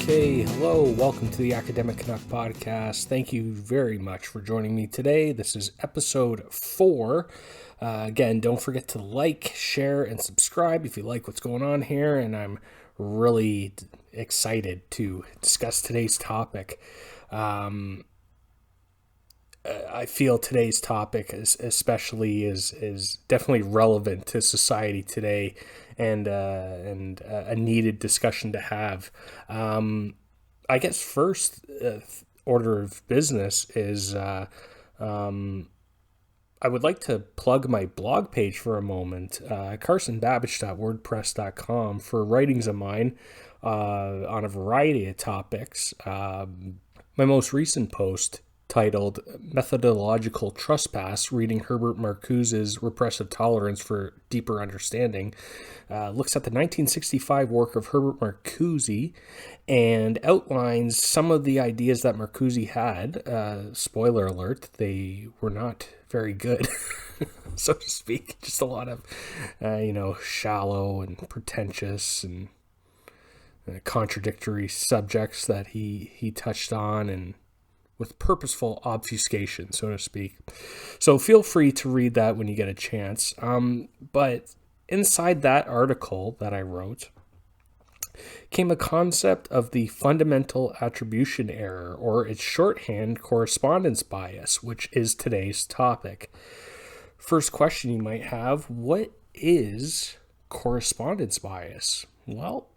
Okay, hello, welcome to the Academic Canuck podcast. Thank you very much for joining me today. This is episode 4. Again, don't forget to like, share, and subscribe if you like what's going on here, and I'm really excited to discuss today's topic. I feel today's topic especially is definitely relevant to society today, and a needed discussion to have. I guess first order of business is I would like to plug my blog page for a moment, carsonbabbage.wordpress.com, for writings of mine on a variety of topics. My most recent post, titled Methodological Trespass, Reading Herbert Marcuse's Repressive Tolerance for Deeper Understanding, looks at the 1965 work of Herbert Marcuse and outlines some of the ideas that Marcuse had. Spoiler alert, they were not very good, so to speak. Just a lot of, shallow and pretentious and contradictory subjects that he touched on, and with purposeful obfuscation, so to speak. So feel free to read that when you get a chance. But inside that article that I wrote came a concept of the fundamental attribution error, or its shorthand, correspondence bias, which is today's topic. First question you might have: what is correspondence bias? Well,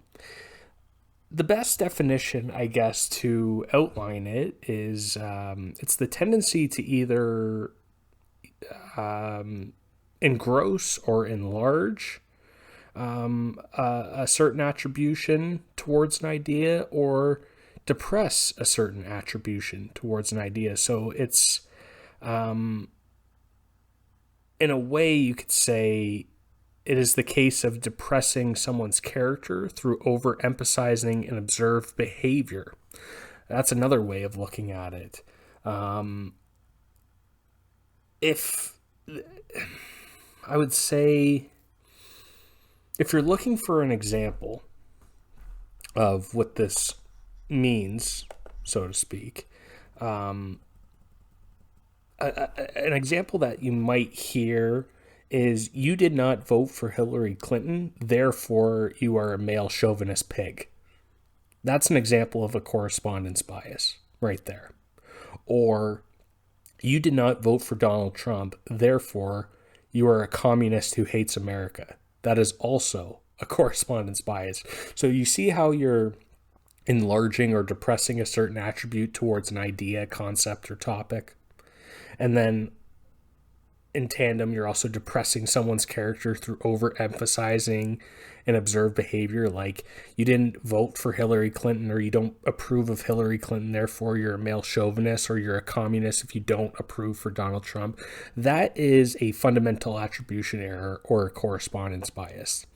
the best definition, I guess, to outline it is it's the tendency to either engross or enlarge a certain attribution towards an idea, or depress a certain attribution towards an idea. So it's, in a way, you could say, it is the case of depressing someone's character through overemphasizing an observed behavior. That's another way of looking at it. If I would say, if you're looking for an example of what this means, so to speak, an example that you might hear is, you did not vote for Hillary Clinton, therefore you are a male chauvinist pig. That's an example of a correspondence bias right there. Or, you did not vote for Donald Trump, therefore you are a communist who hates America. That is also a correspondence bias. So you see how you're enlarging or depressing a certain attribute towards an idea, concept, or topic, and then in tandem, you're also depressing someone's character through overemphasizing an observed behavior, like you didn't vote for Hillary Clinton, or you don't approve of Hillary Clinton, therefore you're a male chauvinist, or you're a communist if you don't approve for Donald Trump. That is a fundamental attribution error, or a correspondence bias.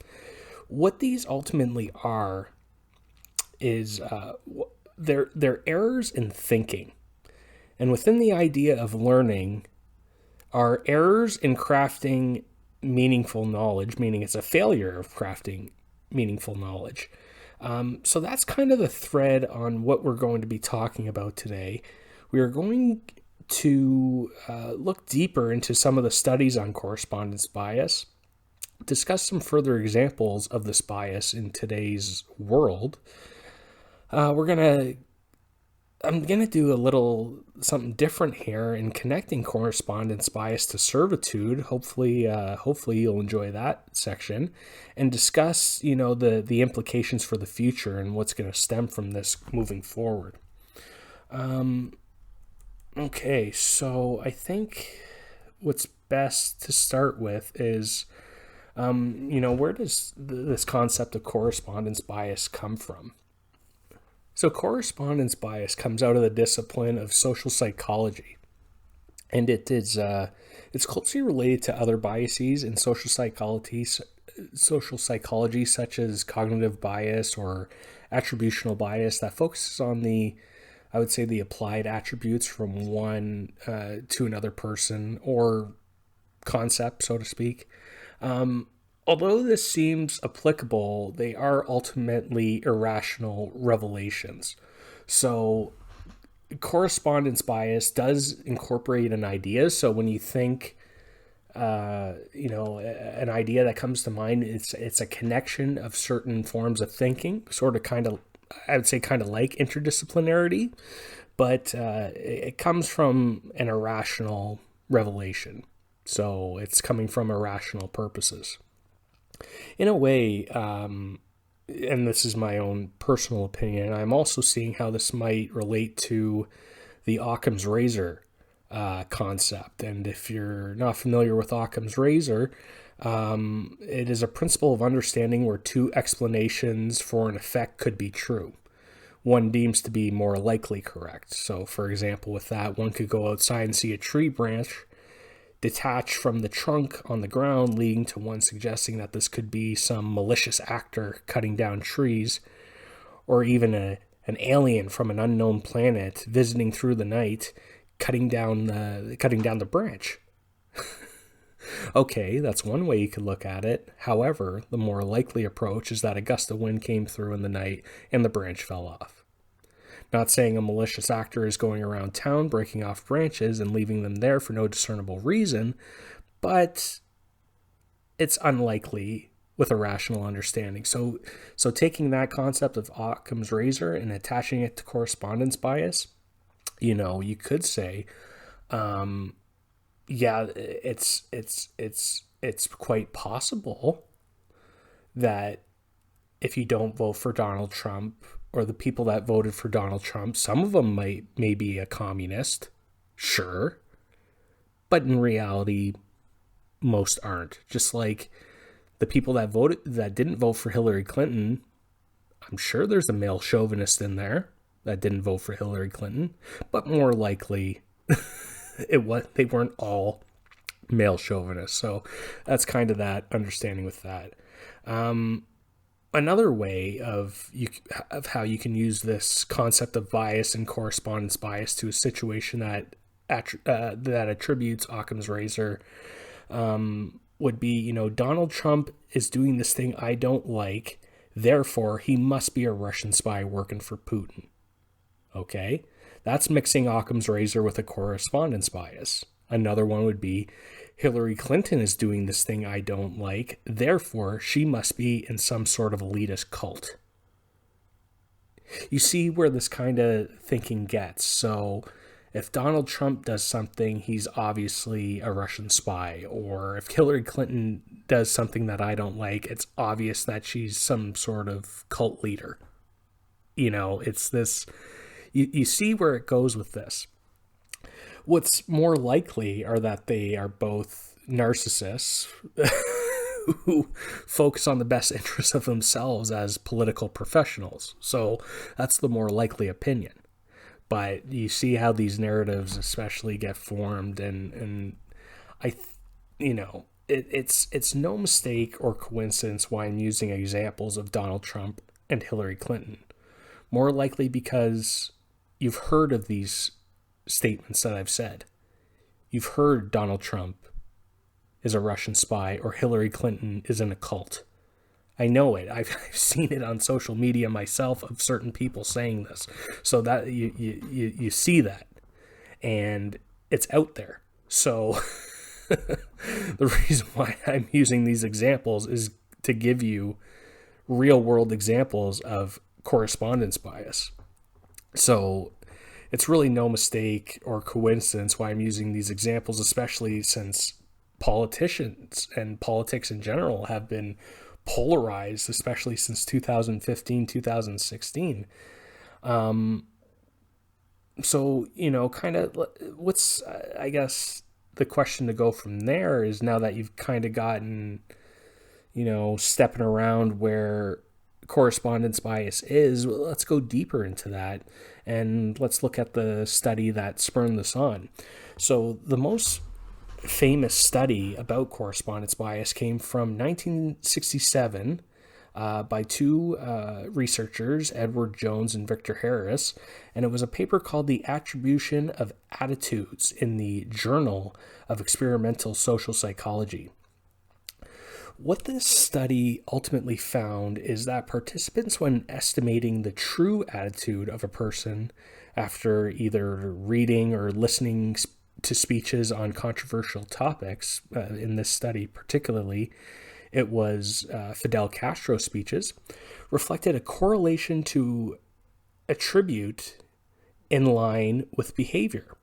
What these ultimately are is they're errors in thinking. And within the idea of learning, are errors in crafting meaningful knowledge, meaning it's a failure of crafting meaningful knowledge. So that's kind of the thread on what we're going to be talking about today. We are going to look deeper into some of the studies on correspondence bias, discuss some further examples of this bias in today's world. I'm going to do a little something different here in connecting correspondence bias to servitude. Hopefully you'll enjoy that section, and discuss, the implications for the future and what's going to stem from this moving forward. Okay, so I think what's best to start with is, where does this concept of correspondence bias come from? So correspondence bias comes out of the discipline of social psychology, and it's closely related to other biases in social psychology, such as cognitive bias or attributional bias, that focuses on the applied attributes from one to another person or concept, so to speak. Although this seems applicable, they are ultimately irrational revelations. So, correspondence bias does incorporate an idea. So, when you think, an idea that comes to mind, it's a connection of certain forms of thinking, sort of kind of, I would say, kind of like interdisciplinarity, but it comes from an irrational revelation. So, it's coming from irrational purposes. In a way, and this is my own personal opinion, I'm also seeing how this might relate to the Occam's razor concept. And if you're not familiar with Occam's razor, it is a principle of understanding where two explanations for an effect could be true. One deems to be more likely correct. So, for example, with that, one could go outside and see a tree branch detached from the trunk on the ground, leading to one suggesting that this could be some malicious actor cutting down trees, or even an alien from an unknown planet visiting through the night, cutting down the branch. Okay, that's one way you could look at it. However, the more likely approach is that a gust of wind came through in the night and the branch fell off. Not saying a malicious actor is going around town breaking off branches and leaving them there for no discernible reason, but it's unlikely with a rational understanding. So taking that concept of Occam's razor and attaching it to correspondence bias, you could say, it's quite possible that if you don't vote for Donald Trump, or the people that voted for Donald Trump, some of them may be a communist, sure, but in reality, most aren't. Just like the people that didn't vote for Hillary Clinton, I'm sure there's a male chauvinist in there that didn't vote for Hillary Clinton, but more likely, they weren't all male chauvinists. So that's kind of that understanding with that. Another way of how you can use this concept of bias and correspondence bias to a situation that attributes Occam's razor would be, Donald Trump is doing this thing I don't like, therefore he must be a Russian spy working for Putin. Okay, that's mixing Occam's razor with a correspondence bias. Another one would be, Hillary Clinton is doing this thing I don't like, therefore she must be in some sort of elitist cult. You see where this kind of thinking gets. So if Donald Trump does something, he's obviously a Russian spy. Or if Hillary Clinton does something that I don't like, it's obvious that she's some sort of cult leader. It's this, you see where it goes with this. What's more likely are that they are both narcissists who focus on the best interests of themselves as political professionals. So that's the more likely opinion. But you see how these narratives especially get formed, and it's no mistake or coincidence why I'm using examples of Donald Trump and Hillary Clinton. More likely because you've heard of these statements that I've said. You've heard Donald Trump is a Russian spy or Hillary Clinton is in a cult. I know it. I've seen it on social media myself of certain people saying this. So that you see that, and it's out there. So the reason why I'm using these examples is to give you real world examples of correspondence bias. So it's really no mistake or coincidence why I'm using these examples, especially since politicians and politics in general have been polarized, especially since 2015, 2016. So, kind of what's, I guess, the question to go from there is, now that you've kind of gotten, stepping around where correspondence bias is, well, let's go deeper into that and let's look at the study that spurned this on. So the most famous study about correspondence bias came from 1967 by two researchers, Edward Jones and Victor Harris, and it was a paper called The Attribution of Attitudes in the Journal of Experimental Social Psychology. What this study ultimately found is that participants, when estimating the true attitude of a person after either reading or listening to speeches on controversial topics, in this study particularly, it was Fidel Castro speeches, reflected a correlation to attribute in line with behavior.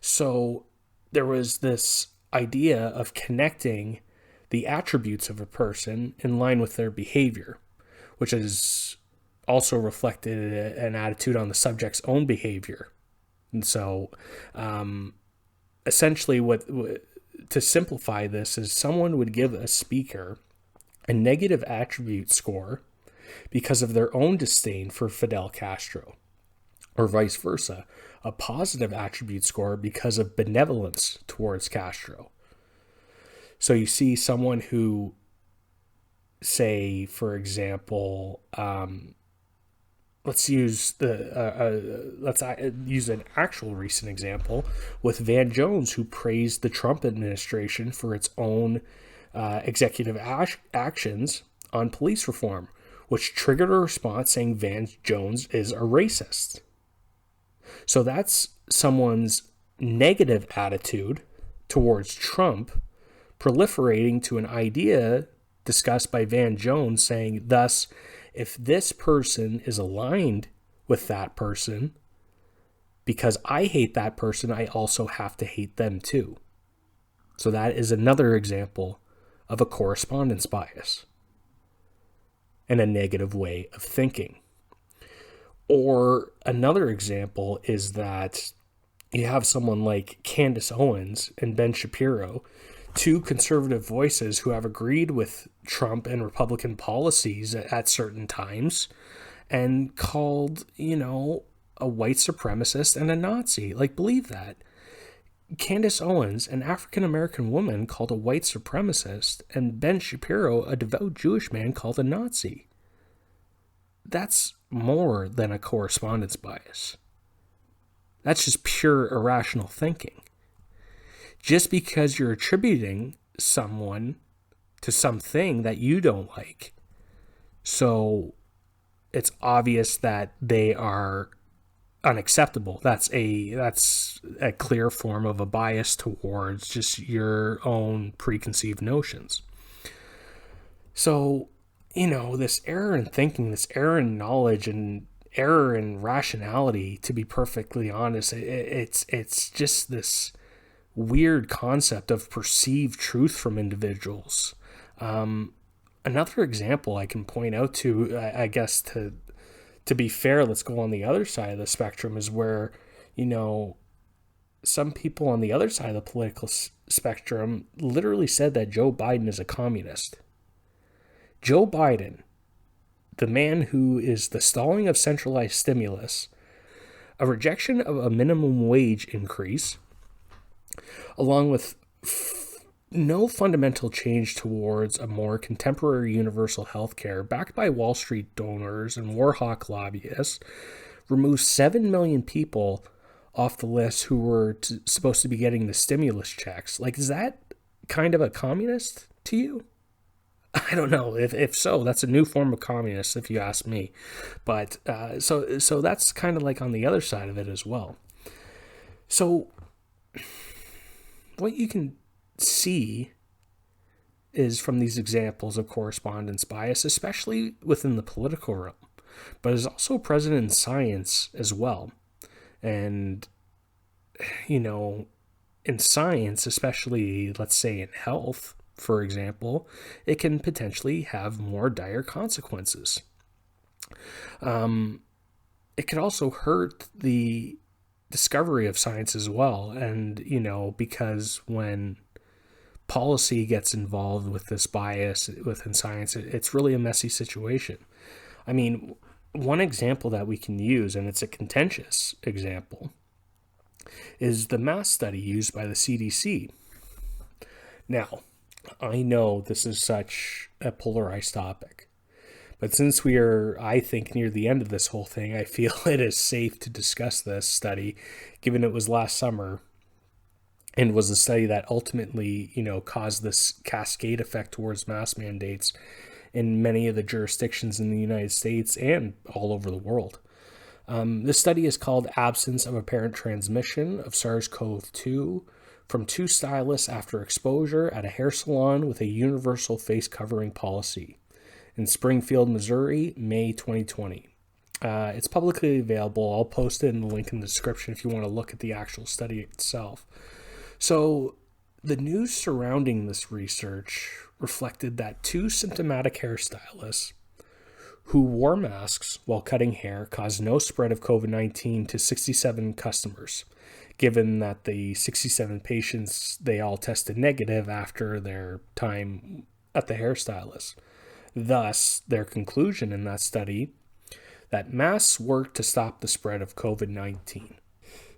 So there was this idea of connecting the attributes of a person in line with their behavior, which is also reflected an attitude on the subject's own behavior. And so essentially to simplify this is someone would give a speaker a negative attribute score because of their own disdain for Fidel Castro, or vice versa, a positive attribute score because of benevolence towards Castro. So you see someone who, say, for example, let's use an actual recent example with Van Jones, who praised the Trump administration for its own executive actions on police reform, which triggered a response saying Van Jones is a racist. So that's someone's negative attitude towards Trump proliferating to an idea discussed by Van Jones saying, thus, if this person is aligned with that person, because I hate that person, I also have to hate them too. So that is another example of a correspondence bias and a negative way of thinking. Or another example is that you have someone like Candace Owens and Ben Shapiro, two conservative voices who have agreed with Trump and Republican policies at certain times and called, a white supremacist and a Nazi. Like, believe that. Candace Owens, an African-American woman, called a white supremacist, and Ben Shapiro, a devout Jewish man, called a Nazi. That's more than a correspondence bias. That's just pure irrational thinking. Just because you're attributing someone to something that you don't like, so it's obvious that they are unacceptable. That's a clear form of a bias towards just your own preconceived notions. So, this error in thinking, this error in knowledge, and error in rationality, to be perfectly honest, it's just this weird concept of perceived truth from individuals. Another example I can point out to, I guess, to be fair, let's go on the other side of the spectrum, is where, some people on the other side of the political spectrum literally said that Joe Biden is a communist. Joe Biden, the man who is the stalling of centralized stimulus, a rejection of a minimum wage increase, along with no fundamental change towards a more contemporary universal health care backed by Wall Street donors and warhawk lobbyists, removes 7 million people off the list who were supposed to be getting the stimulus checks. Like, is that kind of a communist to you? I don't know. If so, that's a new form of communist, if you ask me. But so that's kind of like on the other side of it as well. So what you can see is from these examples of correspondence bias, especially within the political realm, but is also present in science as well. And, in science, especially, let's say in health, for example, it can potentially have more dire consequences. It could also hurt the discovery of science as well. And, because when policy gets involved with this bias within science, it's really a messy situation. I mean, one example that we can use, and it's a contentious example, is the mass study used by the CDC. Now, I know this is such a polarized topic, but since we are, I think, near the end of this whole thing, I feel it is safe to discuss this study, given it was last summer, and was the study that ultimately, caused this cascade effect towards mask mandates in many of the jurisdictions in the United States and all over the world. This study is called Absence of Apparent Transmission of SARS-CoV-2 from two stylists after exposure at a hair salon with a universal face covering policy in Springfield, Missouri, May 2020. It's publicly available. I'll post it in the link in the description if you want to look at the actual study itself. So the news surrounding this research reflected that two symptomatic hairstylists who wore masks while cutting hair caused no spread of COVID-19 to 67 customers, given that the 67 patients, they all tested negative after their time at the hairstylist. Thus, their conclusion in that study, that masks work to stop the spread of COVID-19.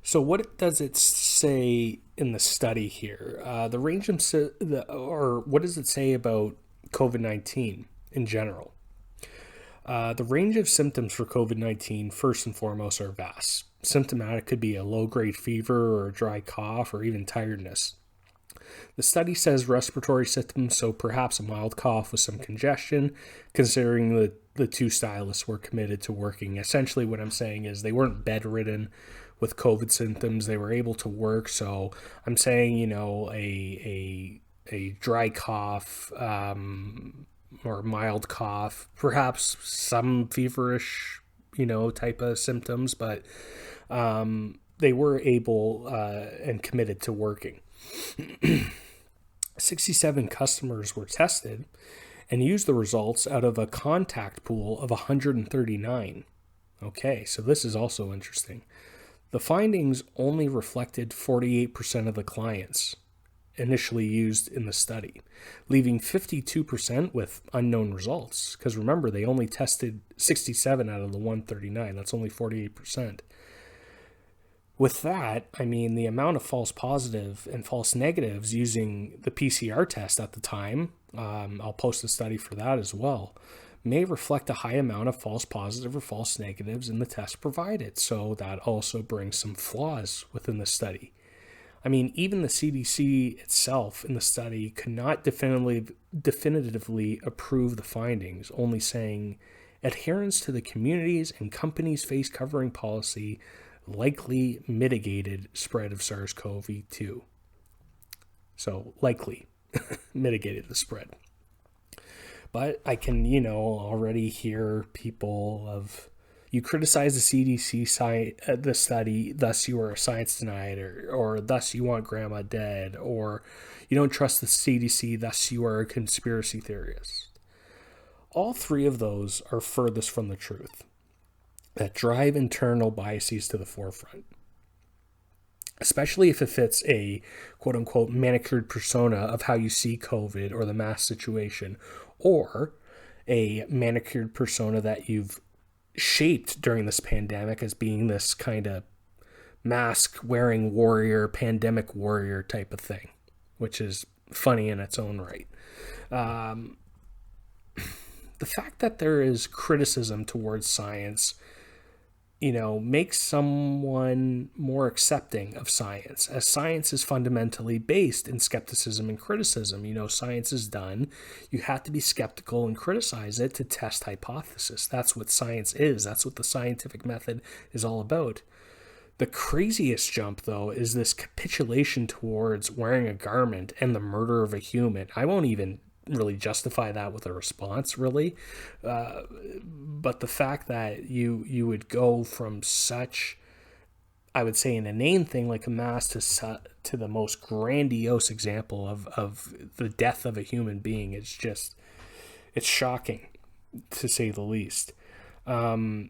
So what does it say in the study here? The range of, or what does it say about COVID-19 in general? The range of symptoms for COVID-19, first and foremost, are vast. Symptomatic could be a low-grade fever or a dry cough or even tiredness. The study says respiratory symptoms, so perhaps a mild cough with some congestion, considering the two stylists were committed to working. Essentially what I'm saying is they weren't bedridden with COVID symptoms. They were able to work. So I'm saying, a dry cough or mild cough, perhaps some feverish, type of symptoms, but they were able and committed to working. 67 customers were tested and used the results out of a contact pool of 139. Okay, so this is also interesting. The findings only reflected 48% of the clients initially used in the study, leaving 52% with unknown results. Because remember, they only tested 67 out of the 139. That's only 48%. With that, the amount of false positive and false negatives using the PCR test at the time, I'll post a study for that as well, may reflect a high amount of false positive or false negatives in the test provided. So that also brings some flaws within the study. Even the CDC itself in the study could not definitively approve the findings, only saying adherence to the community's and company's face covering policy likely mitigated spread of SARS-CoV-2. So likely mitigated the spread. But I can, already hear people of, you criticize the CDC the study, thus you are a science denier, or thus you want grandma dead, or you don't trust the CDC, thus you are a conspiracy theorist. All three of those are furthest from the truth, that drive internal biases to the forefront, especially if it fits a quote-unquote manicured persona of how you see COVID or the mask situation, or a manicured persona that you've shaped during this pandemic as being this kind of mask-wearing warrior, pandemic warrior type of thing, which is funny in its own right. The fact that there is criticism towards science makes someone more accepting of science, as science is fundamentally based in skepticism and criticism. Science is done. You have to be skeptical and criticize it to test hypothesis. That's what science is. That's what the scientific method is all about. The craziest jump, though, is this capitulation towards wearing a garment and the murder of a human. I won't even really justify that with a response, really. But the fact that you would go from such, I would say, an inane thing like a mask to the most grandiose example of the death of a human being is just, it's shocking, to say the least. And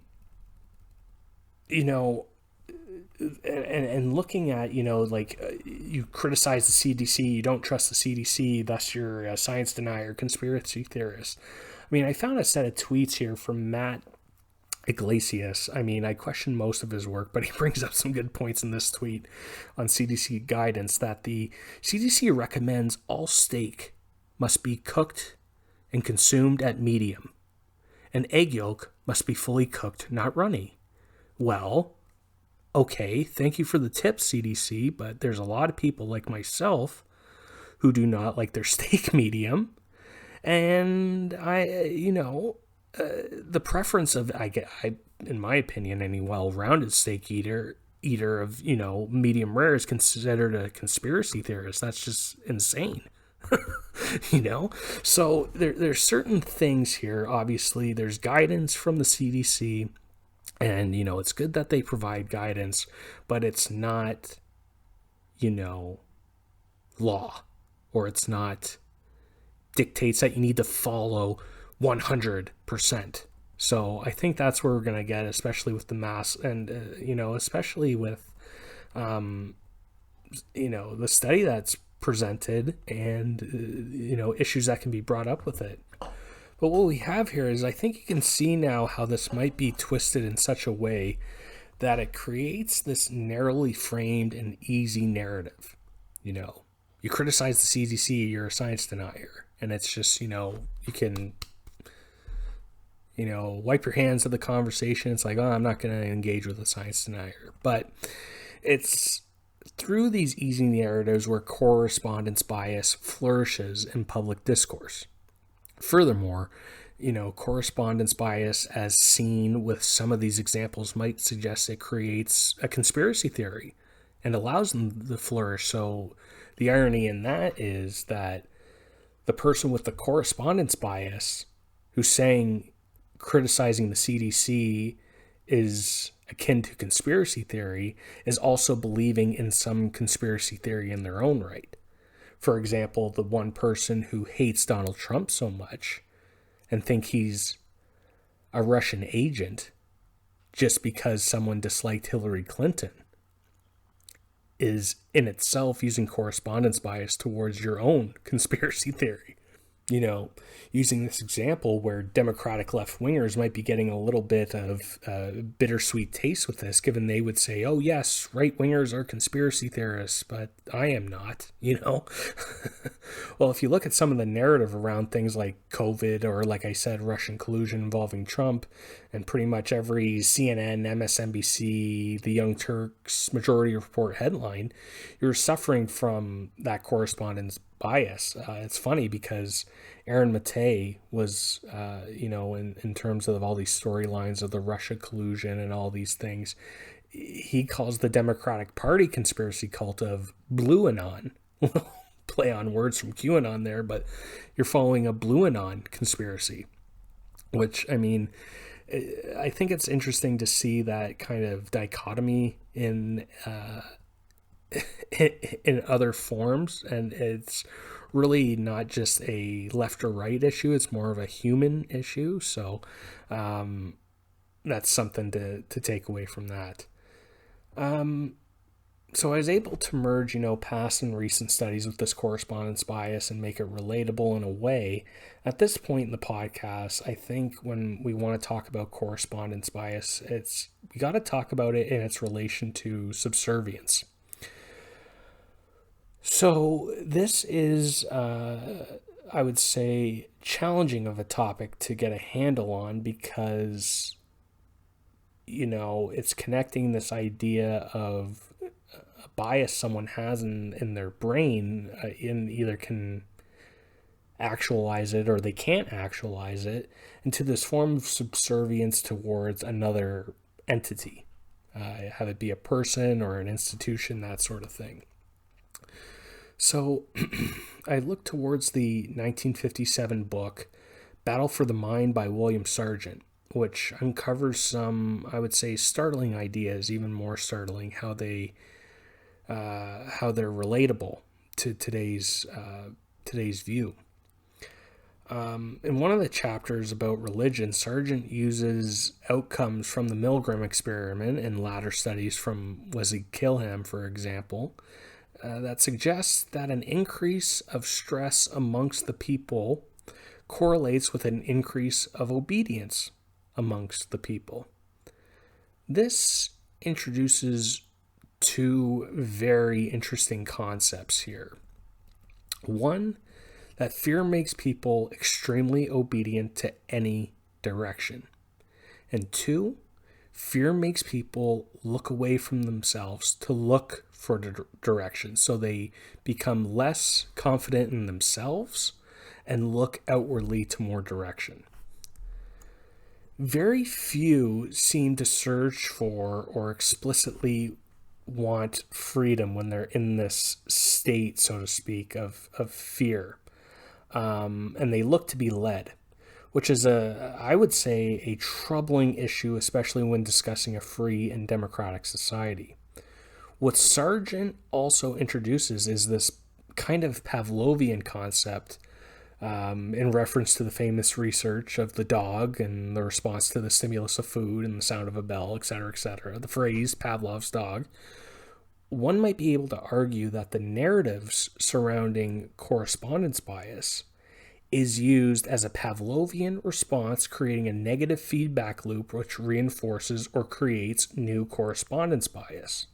looking at, you criticize the CDC, you don't trust the CDC, thus you're a science denier, conspiracy theorist. I found a set of tweets here from Matt Iglesias. I question most of his work, but he brings up some good points in this tweet on CDC guidance, that the CDC recommends all steak must be cooked and consumed at medium, and egg yolk must be fully cooked, not runny. Well, Okay, thank you for the tip, CDC, but there's a lot of people like myself who do not like their steak medium. And the preference of, in my opinion, any well-rounded steak eater of, medium rare is considered a conspiracy theorist. That's just insane. So there's certain things here. Obviously, there's guidance from the CDC, and it's good that they provide guidance, but it's not law, or it's not dictates that you need to follow 100%. So I think that's where we're going to get, especially with the mass, and especially with the study that's presented, and issues that can be brought up with it. But what we have here is, I think you can see now how this might be twisted in such a way that it creates this narrowly framed and easy narrative. You criticize the CDC, you're a science denier. And it's just, you can, wipe your hands of the conversation. It's like, oh, I'm not going to engage with a science denier. But it's through these easy narratives where correspondence bias flourishes in public discourse. Furthermore, correspondence bias, as seen with some of these examples, might suggest it creates a conspiracy theory and allows them to flourish. So the irony in that is that the person with the correspondence bias who's criticizing the CDC is akin to conspiracy theory is also believing in some conspiracy theory in their own right. For example, the one person who hates Donald Trump so much and think he's a Russian agent just because someone disliked Hillary Clinton is in itself using correspondence bias towards your own conspiracy theory. Using this example where Democratic left-wingers might be getting a little bit of bittersweet taste with this, given they would say, oh yes, right-wingers are conspiracy theorists, but I am not, Well, if you look at some of the narrative around things like COVID, or like I said, Russian collusion involving Trump, and pretty much every CNN, MSNBC, the Young Turks Majority Report headline, you're suffering from that correspondence bias. It's funny because Aaron Matei was, in terms of all these storylines of the Russia collusion and all these things, he calls the Democratic Party conspiracy cult of Blue Anon. Play on words from QAnon there, but you're following a Blue Anon conspiracy, which, I think it's interesting to see that kind of dichotomy in other forms, and it's really not just a left or right issue, it's more of a human issue. So that's something to take away from that. So I was able to merge, past and recent studies with this correspondence bias and make it relatable in a way. At this point in the podcast, I think when we want to talk about correspondence bias, we got to talk about it in its relation to subservience. So this is, I would say, challenging of a topic to get a handle on, because, it's connecting this idea of a bias someone has in their brain, in either can actualize it or they can't actualize it, into this form of subservience towards another entity, have it be a person or an institution, that sort of thing. So I looked towards the 1957 book, Battle for the Mind by William Sargent, which uncovers some, I would say, startling ideas, even more startling, how they're relatable to today's view. In one of the chapters about religion, Sargent uses outcomes from the Milgram experiment and latter studies from Wesley Kilham, for example, that suggests that an increase of stress amongst the people correlates with an increase of obedience amongst the people. This introduces two very interesting concepts here. One, that fear makes people extremely obedient to any direction. And two, Fear makes people look away from themselves to look for direction. So they become less confident in themselves and look outwardly to more direction. Very few seem to search for or explicitly want freedom when they're in this state, so to speak, of fear. And they look to be led, which is I would say, a troubling issue, especially when discussing a free and democratic society. What Sargent also introduces is this kind of Pavlovian concept in reference to the famous research of the dog and the response to the stimulus of food and the sound of a bell, etc., etc. The phrase Pavlov's dog. One might be able to argue that the narratives surrounding correspondence bias is used as a Pavlovian response, creating a negative feedback loop which reinforces or creates new correspondence bias.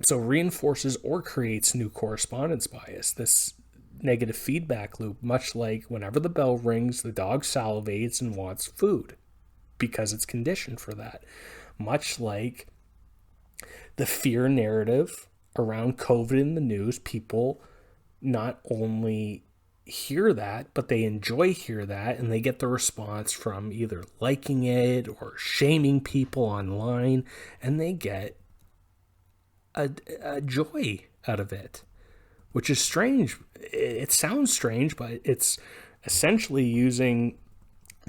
So reinforces or creates new correspondence bias. This negative feedback loop, much like whenever the bell rings, the dog salivates and wants food because it's conditioned for that. Much like the fear narrative around COVID in the news, people not only hear that, but they hear that, and they get the response from either liking it or shaming people online, and they get a joy out of it, which is strange. It sounds strange, but it's essentially using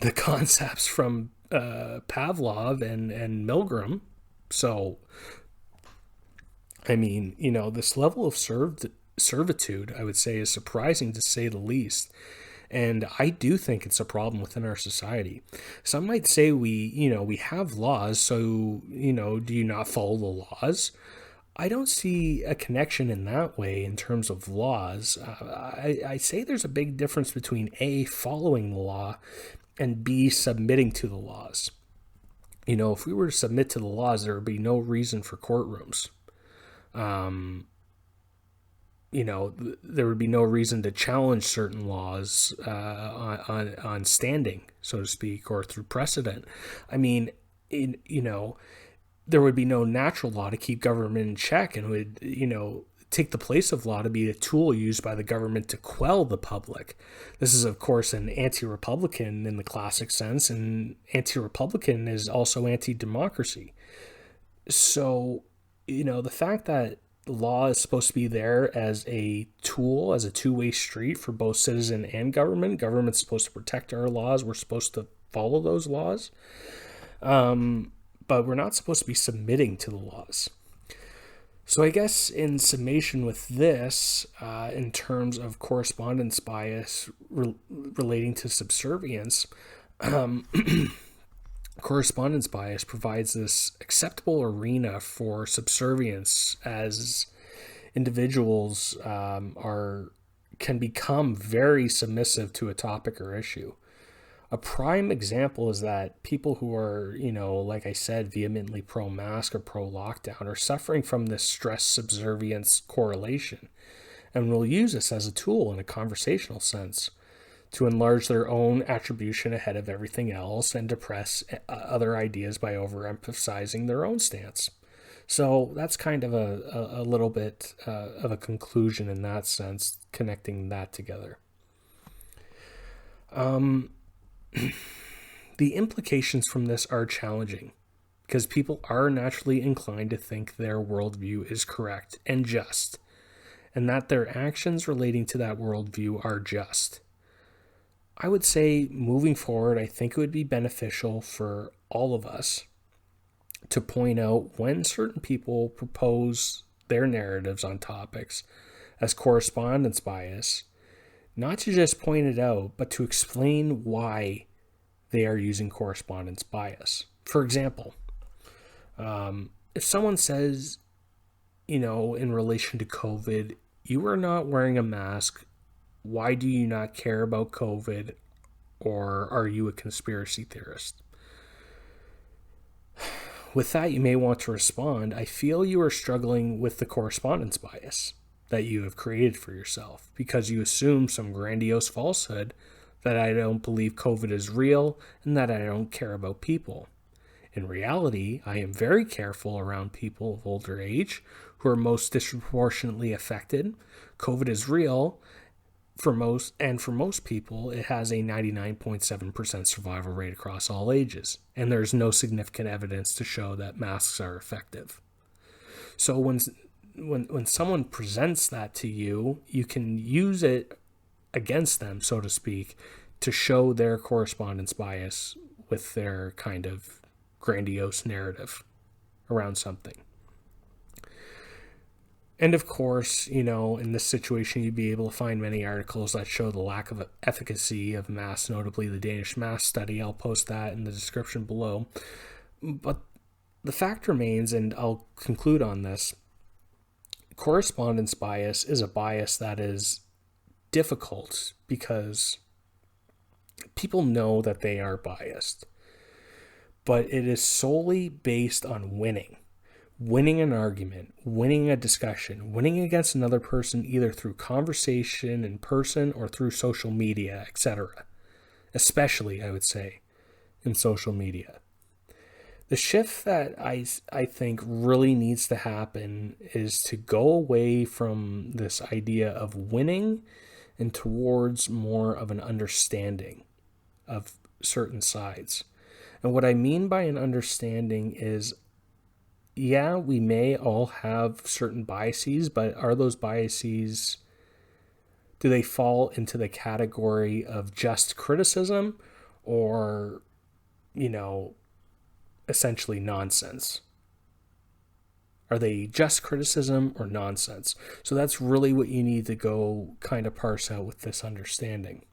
the concepts from Pavlov and Milgram. So, I mean, this level of servitude, I would say, is surprising to say the least. And I do think it's a problem within our society. Some might say we have laws, so, do you not follow the laws? I don't see a connection in that way in terms of laws. I say there's a big difference between A, following the law, and B, submitting to the laws. If we were to submit to the laws, there would be no reason for courtrooms. There would be no reason to challenge certain laws on standing, so to speak, or through precedent. I mean, there would be no natural law to keep government in check, and would, take the place of law to be a tool used by the government to quell the public. This is, of course, an anti-republican in the classic sense, and anti-republican is also anti-democracy. So, the fact that law is supposed to be there as a tool, as a two-way street for both citizen and government. Government's supposed to protect our laws. We're supposed to follow those laws. But we're not supposed to be submitting to the laws. So I guess in summation with this, in terms of correspondence bias relating to subservience, correspondence bias provides this acceptable arena for subservience as individuals can become very submissive to a topic or issue. A prime example is that people who are, like I said, vehemently pro-mask or pro-lockdown are suffering from this stress subservience correlation, and will use this as a tool in a conversational sense to enlarge their own attribution ahead of everything else and depress other ideas by overemphasizing their own stance. So that's kind of a little bit of a conclusion in that sense, connecting that together. The implications from this are challenging because people are naturally inclined to think their worldview is correct and just, and that their actions relating to that worldview are just. I would say moving forward, I think it would be beneficial for all of us to point out when certain people propose their narratives on topics as correspondence bias, not to just point it out, but to explain why they are using correspondence bias. For example, if someone says, in relation to COVID, you are not wearing a mask, why do you not care about COVID, or are you a conspiracy theorist? With that, you may want to respond, I feel you are struggling with the correspondence bias that you have created for yourself because you assume some grandiose falsehood that I don't believe COVID is real, and that I don't care about people. In reality, I am very careful around people of older age who are most disproportionately affected. COVID is real for most, and for most people, it has a 99.7% survival rate across all ages, and there's no significant evidence to show that masks are effective. So when someone presents that to you, you can use it against them, so to speak, to show their correspondence bias with their kind of grandiose narrative around something. And of course, in this situation, you'd be able to find many articles that show the lack of efficacy of masks, notably the Danish mask study. I'll post that in the description below. But the fact remains, and I'll conclude on this, correspondence bias is a bias that is difficult because people know that they are biased. But it is solely based on winning an argument, winning a discussion, winning against another person, either through conversation in person or through social media, etc. Especially, I would say, in social media. The shift that I think really needs to happen is to go away from this idea of winning and towards more of an understanding of certain sides. And what I mean by an understanding is, yeah, we may all have certain biases, but are those biases, do they fall into the category of just criticism or, essentially nonsense? Are they just criticism or nonsense? So that's really what you need to go kind of parse out with this understanding.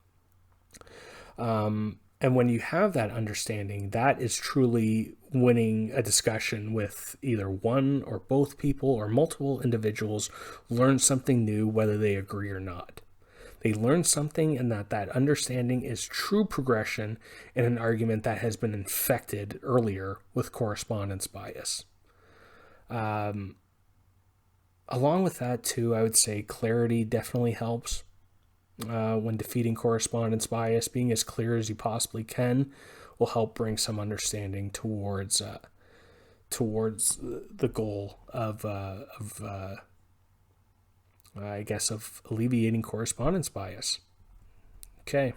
And when you have that understanding, that is truly winning a discussion with either one or both people or multiple individuals learn something new, whether they agree or not. They learn something, and that understanding is true progression in an argument that has been infected earlier with correspondence bias. Along with that, too, I would say clarity definitely helps. When defeating correspondence bias, being as clear as you possibly can will help bring some understanding towards the goal of alleviating correspondence bias. Okay.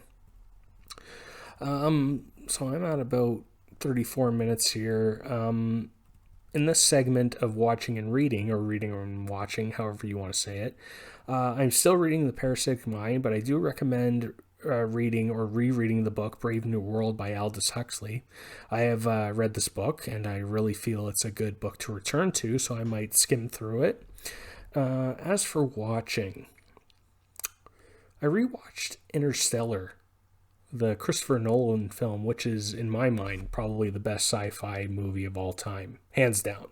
So I'm at about 34 minutes here. In this segment of watching and reading, or reading and watching, however you want to say it, I'm still reading The Parasitic Mind, but I do recommend reading or rereading the book Brave New World by Aldous Huxley. I have read this book, and I really feel it's a good book to return to, so I might skim through it. As for watching, I rewatched Interstellar, the Christopher Nolan film, which is, in my mind, probably the best sci-fi movie of all time, hands down.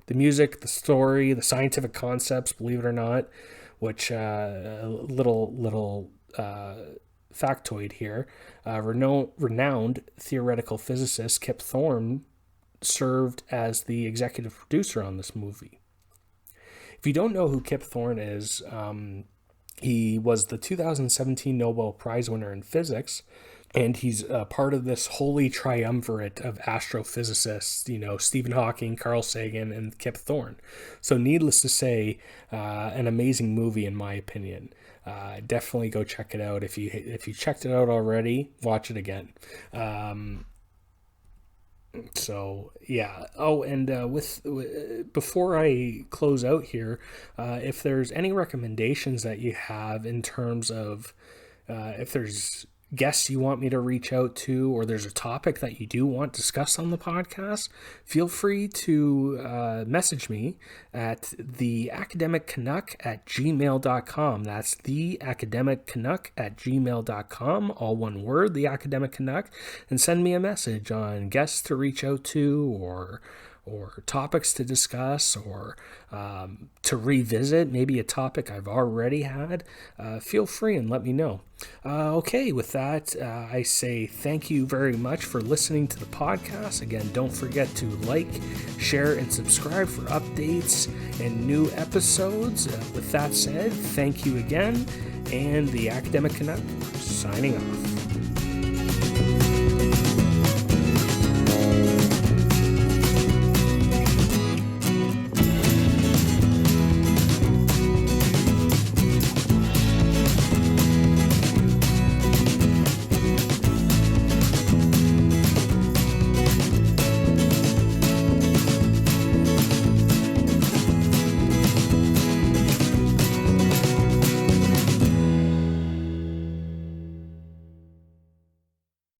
The music, the story, the scientific concepts, believe it or not, which little factoid here, renowned theoretical physicist Kip Thorne served as the executive producer on this movie. If you don't know who Kip Thorne is, he was the 2017 Nobel Prize winner in physics, and he's part of this holy triumvirate of astrophysicists, Stephen Hawking, Carl Sagan, and Kip Thorne. So needless to say, an amazing movie in my opinion. Definitely go check it out. If you checked it out already, watch it again. So yeah. Oh, and before I close out here, if there's any recommendations that you have in terms of if there's guests you want me to reach out to, or there's a topic that you do want discussed on the podcast, feel free to message me at theacademiccanuck@gmail.com. That's theacademiccanuck@gmail.com, all one word, The Academic Canuck, and send me a message on guests to reach out to, or topics to discuss, or to revisit, maybe a topic I've already had. Feel free and let me know. Okay, with that, I say thank you very much for listening to the podcast. Again, don't forget to like, share, and subscribe for updates and new episodes. With that said, thank you again, and the Academic Canuck signing off.